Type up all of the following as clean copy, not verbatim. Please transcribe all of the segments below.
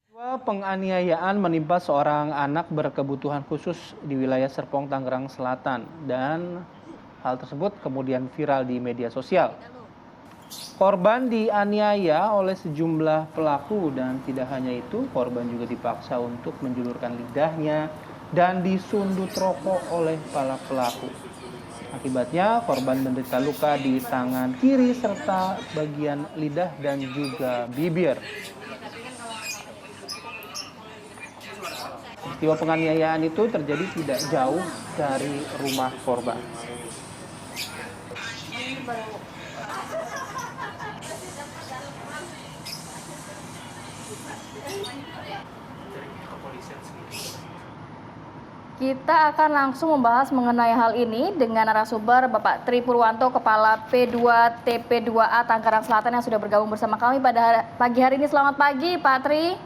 Peristiwa penganiayaan menimpa seorang anak berkebutuhan khusus di wilayah Serpong, Tangerang Selatan, dan hal tersebut kemudian viral di media sosial. Korban dianiaya oleh sejumlah pelaku dan tidak hanya itu, korban juga dipaksa untuk menjulurkan lidahnya dan disundut rokok oleh para pelaku. Akibatnya, korban menderita luka di tangan kiri serta bagian lidah dan juga bibir. Peristiwa penganiayaan itu terjadi tidak jauh dari rumah korban. Kita akan langsung membahas mengenai hal ini dengan narasumber Bapak Tri Purwanto, Kepala P2 TP2A Tangerang Selatan yang sudah bergabung bersama kami pada pagi hari ini. Selamat pagi Pak Tri.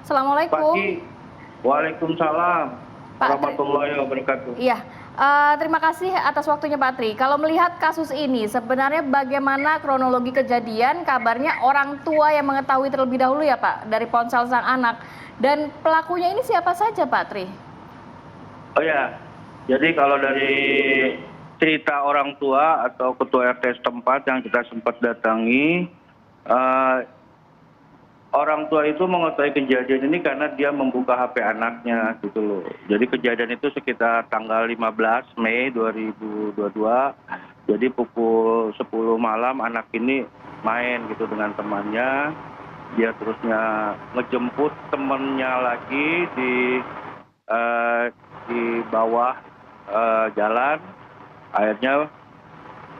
Assalamualaikum. Pagi. Waalaikumsalam warahmatullahi wabarakatuh. Iya, terima kasih atas waktunya Pak Tri. Kalau melihat kasus ini, sebenarnya bagaimana kronologi kejadian? Kabarnya orang tua yang mengetahui terlebih dahulu ya Pak, dari ponsel sang anak. Dan pelakunya ini siapa saja Pak Tri? Oh ya, jadi kalau dari cerita orang tua atau ketua RT setempat yang kita sempat datangi, orang tua itu mengetahui kejadian ini karena dia membuka HP anaknya gitu loh. Jadi kejadian itu sekitar tanggal 15 Mei 2022. Jadi pukul 10 malam anak ini main gitu dengan temannya. Dia terusnya ngejemput temennya lagi di bawah jalan. Akhirnya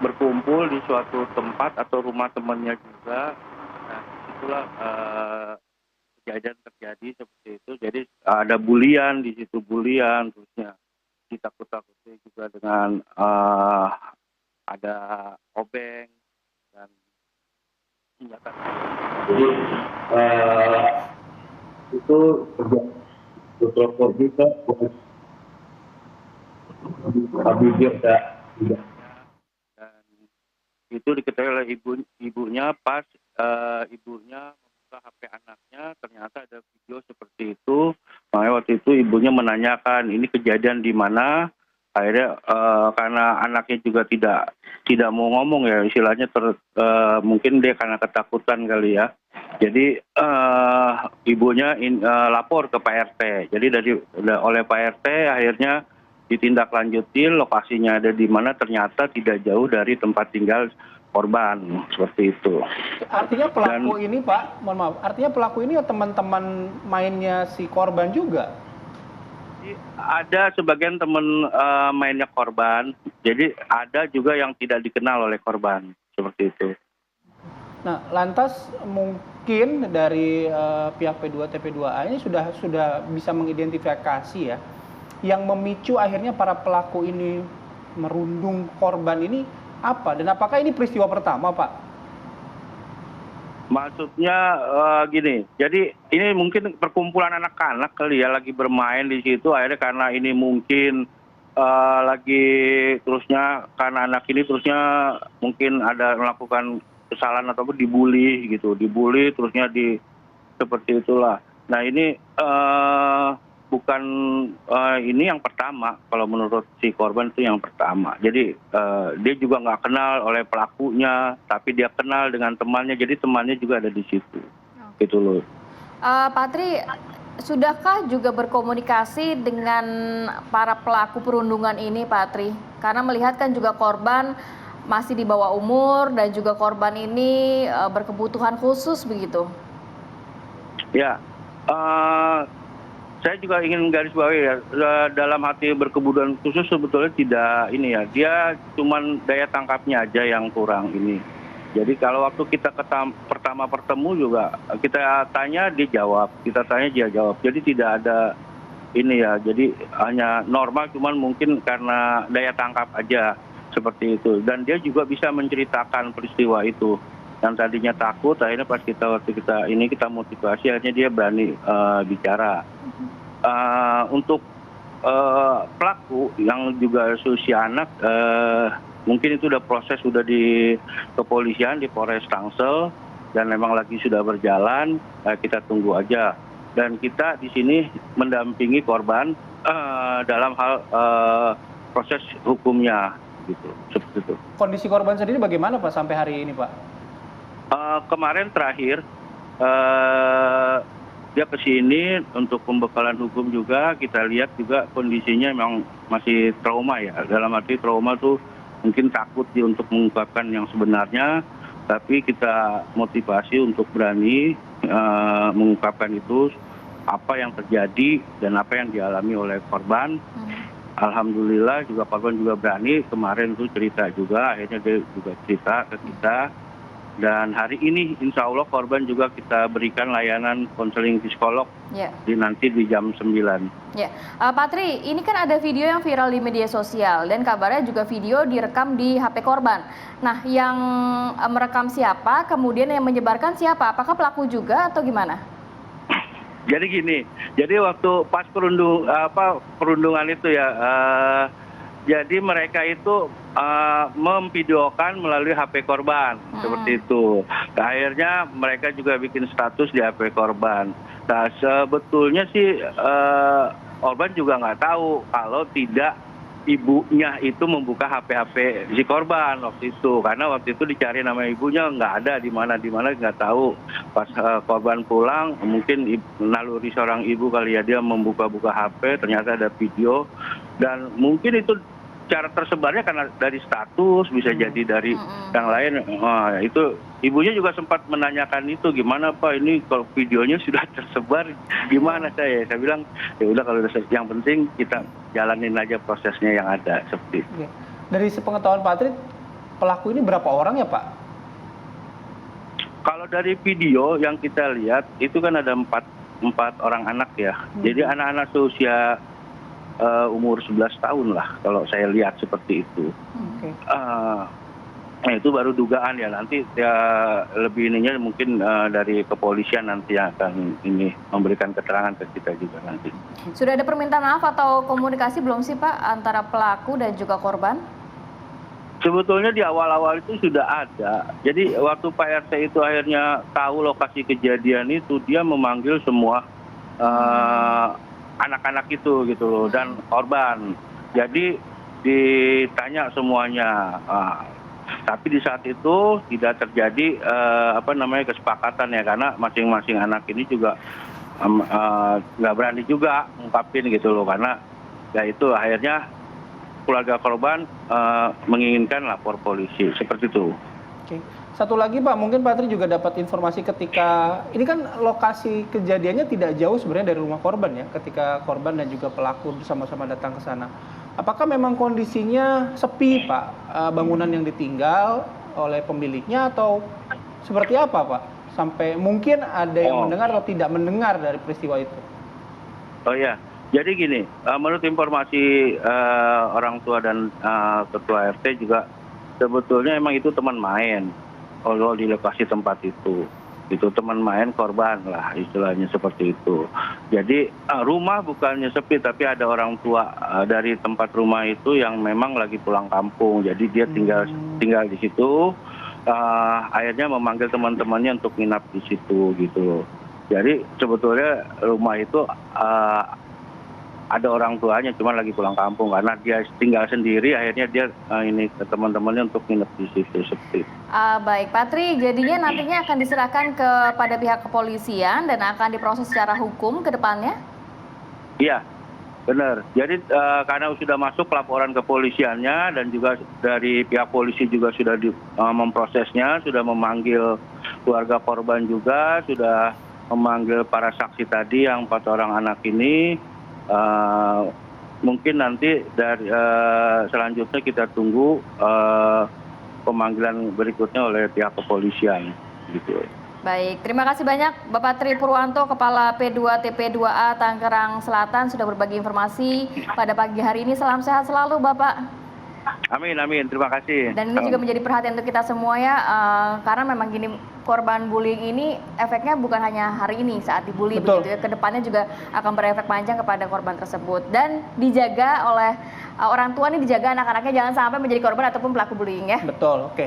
berkumpul di suatu tempat atau rumah temannya juga. Nah, itulah kejadian terjadi seperti itu. Jadi ada bulian di situ, bulian, terusnya ditakut-takuti juga dengan ada obeng dan senjata. Jadi itu telepon juga habis dia tidak. Dan itu diketahui oleh ibunya pas ibunya membuka HP anaknya, ternyata ada video seperti itu. Makanya waktu itu ibunya menanyakan ini kejadian di mana. Akhirnya karena anaknya juga tidak mau ngomong ya, istilahnya mungkin dia karena ketakutan kali ya. Jadi ibunya lapor ke Pak RT. Jadi oleh Pak RT akhirnya ditindaklanjuti, lokasinya ada di mana, ternyata tidak jauh dari tempat tinggal korban, seperti itu. Artinya pelaku ini Pak, mohon maaf, artinya pelaku ini teman-teman mainnya si korban juga? Ada sebagian teman mainnya korban, jadi ada juga yang tidak dikenal oleh korban, seperti itu. Nah, lantas mungkin dari pihak P2 TP2A ini sudah bisa mengidentifikasi ya, yang memicu akhirnya para pelaku ini merundung korban ini apa? Dan apakah ini peristiwa pertama, Pak? Maksudnya gini, jadi ini mungkin perkumpulan anak-anak kali ya, lagi bermain di situ, akhirnya karena ini mungkin lagi terusnya, karena anak ini terusnya mungkin ada melakukan kesalahan ataupun dibully gitu, dibully terusnya seperti itulah. Nah ini bukan ini yang pertama, kalau menurut si korban itu yang pertama. Jadi dia juga nggak kenal oleh pelakunya, tapi dia kenal dengan temannya, jadi temannya juga ada di situ. Gitu loh. Pak Tri, sudahkah juga berkomunikasi dengan para pelaku perundungan ini Pak Tri? Karena melihat kan juga korban masih di bawah umur dan juga korban ini berkebutuhan khusus begitu. Ya, saya juga ingin garis bawahi ya, dalam hati berkebutuhan khusus sebetulnya tidak ini ya, dia cuman daya tangkapnya aja yang kurang ini. Jadi kalau waktu kita pertama bertemu juga, kita tanya dia jawab, kita tanya dia jawab. Jadi tidak ada ini ya, jadi hanya normal, cuman mungkin karena daya tangkap aja seperti itu. Dan dia juga bisa menceritakan peristiwa itu. Yang tadinya takut, akhirnya pas waktu kita motivasi, akhirnya dia berani bicara. Untuk pelaku yang juga usia anak, mungkin itu proses sudah di kepolisian di Polres Tangsel dan memang lagi sudah berjalan. Kita tunggu aja dan kita di sini mendampingi korban dalam hal proses hukumnya gitu, seperti itu. Kondisi korban sendiri bagaimana Pak sampai hari ini Pak? Kemarin terakhir dia ke sini untuk pembekalan hukum juga. Kita lihat juga kondisinya memang masih trauma ya. Dalam arti trauma tuh mungkin takut dia untuk mengungkapkan yang sebenarnya, tapi kita motivasi untuk berani mengungkapkan itu apa yang terjadi dan apa yang dialami oleh korban. Alhamdulillah juga korban juga berani kemarin tuh cerita juga, akhirnya dia juga cerita ke kita. Dan hari ini insya Allah korban juga kita berikan layanan konseling psikolog nanti di jam 9. Ya, Pak Tri, ini kan ada video yang viral di media sosial dan kabarnya juga video direkam di HP korban. Nah, yang merekam siapa, kemudian yang menyebarkan siapa? Apakah pelaku juga atau gimana? Jadi gini, jadi waktu pas perundungan itu ya, jadi mereka itu memvideokan melalui HP korban, seperti itu. Akhirnya mereka juga bikin status di HP korban. Nah, sebetulnya sih korban juga nggak tahu kalau tidak ibunya itu membuka HP si korban waktu itu, karena waktu itu dicari nama ibunya nggak ada, di mana nggak tahu. Pas korban pulang mungkin naluri seorang ibu kali ya, dia membuka-buka HP, ternyata ada video, dan mungkin itu cara tersebarnya karena dari status, bisa jadi dari yang lain. Itu ibunya juga sempat menanyakan itu, gimana Pak ini kalau videonya sudah tersebar gimana? Saya bilang ya udah, kalau yang penting kita jalanin aja prosesnya yang ada, seperti itu. Dari sepengetahuan Pak Tri, pelaku ini berapa orang ya Pak? Kalau dari video yang kita lihat itu kan ada empat orang anak ya. Jadi anak-anak seusia umur 11 tahun lah kalau saya lihat seperti itu. Nah, itu baru dugaan ya, nanti ya lebih ininya mungkin dari kepolisian nanti yang akan ini memberikan keterangan ke kita juga nanti. Sudah ada permintaan maaf atau komunikasi belum sih Pak antara pelaku dan juga korban? Sebetulnya di awal-awal itu sudah ada. Jadi waktu Pak RT itu akhirnya tahu lokasi kejadian itu, dia memanggil semua anak-anak itu gitu loh, dan korban. Jadi ditanya semuanya. Tapi di saat itu tidak terjadi kesepakatan ya, karena masing-masing anak ini juga nggak berani juga ngungkapin gitu loh, karena ya itu akhirnya keluarga korban menginginkan lapor polisi, seperti itu. Oke. Satu lagi Pak, mungkin Pak Tri juga dapat informasi ketika ini kan lokasi kejadiannya tidak jauh sebenarnya dari rumah korban ya, ketika korban dan juga pelaku bersama-sama datang ke sana. Apakah memang kondisinya sepi Pak, bangunan yang ditinggal oleh pemiliknya, atau seperti apa Pak? Sampai mungkin ada yang mendengar atau tidak mendengar dari peristiwa itu. Oh ya, jadi gini, menurut informasi orang tua dan ketua RT juga, sebetulnya emang itu teman main. Kalau di lokasi tempat itu teman main korban lah, istilahnya seperti itu. Jadi rumah bukannya sepi, tapi ada orang tua dari tempat rumah itu yang memang lagi pulang kampung. Jadi dia tinggal di situ. Akhirnya memanggil teman-temannya untuk nginap di situ gitu. Jadi sebetulnya rumah itu ada orang tuanya, cuma lagi pulang kampung karena dia tinggal sendiri. Akhirnya dia ini ke teman-temannya untuk nginep di situ, seperti itu. Baik, Pak Tri, jadinya nantinya akan diserahkan kepada pihak kepolisian dan akan diproses secara hukum ke depannya? Iya, benar. Jadi karena sudah masuk laporan kepolisiannya dan juga dari pihak polisi juga sudah memprosesnya, sudah memanggil keluarga korban juga, sudah memanggil para saksi tadi yang 4 orang anak ini. Mungkin nanti dari selanjutnya kita tunggu pemanggilan berikutnya oleh pihak kepolisian gitu. Baik, terima kasih banyak Bapak Tri Purwanto, Kepala P2 TP2A Tangerang Selatan, sudah berbagi informasi pada pagi hari ini. Salam sehat selalu Bapak. Amin, amin. Terima kasih. Dan ini juga menjadi perhatian untuk kita semua ya, karena memang gini, korban bullying ini efeknya bukan hanya hari ini saat dibully, begitu ya, kedepannya juga akan berefek panjang kepada korban tersebut. Dan dijaga oleh orang tua nih, dijaga anak-anaknya jangan sampai menjadi korban ataupun pelaku bullying ya. Betul, oke.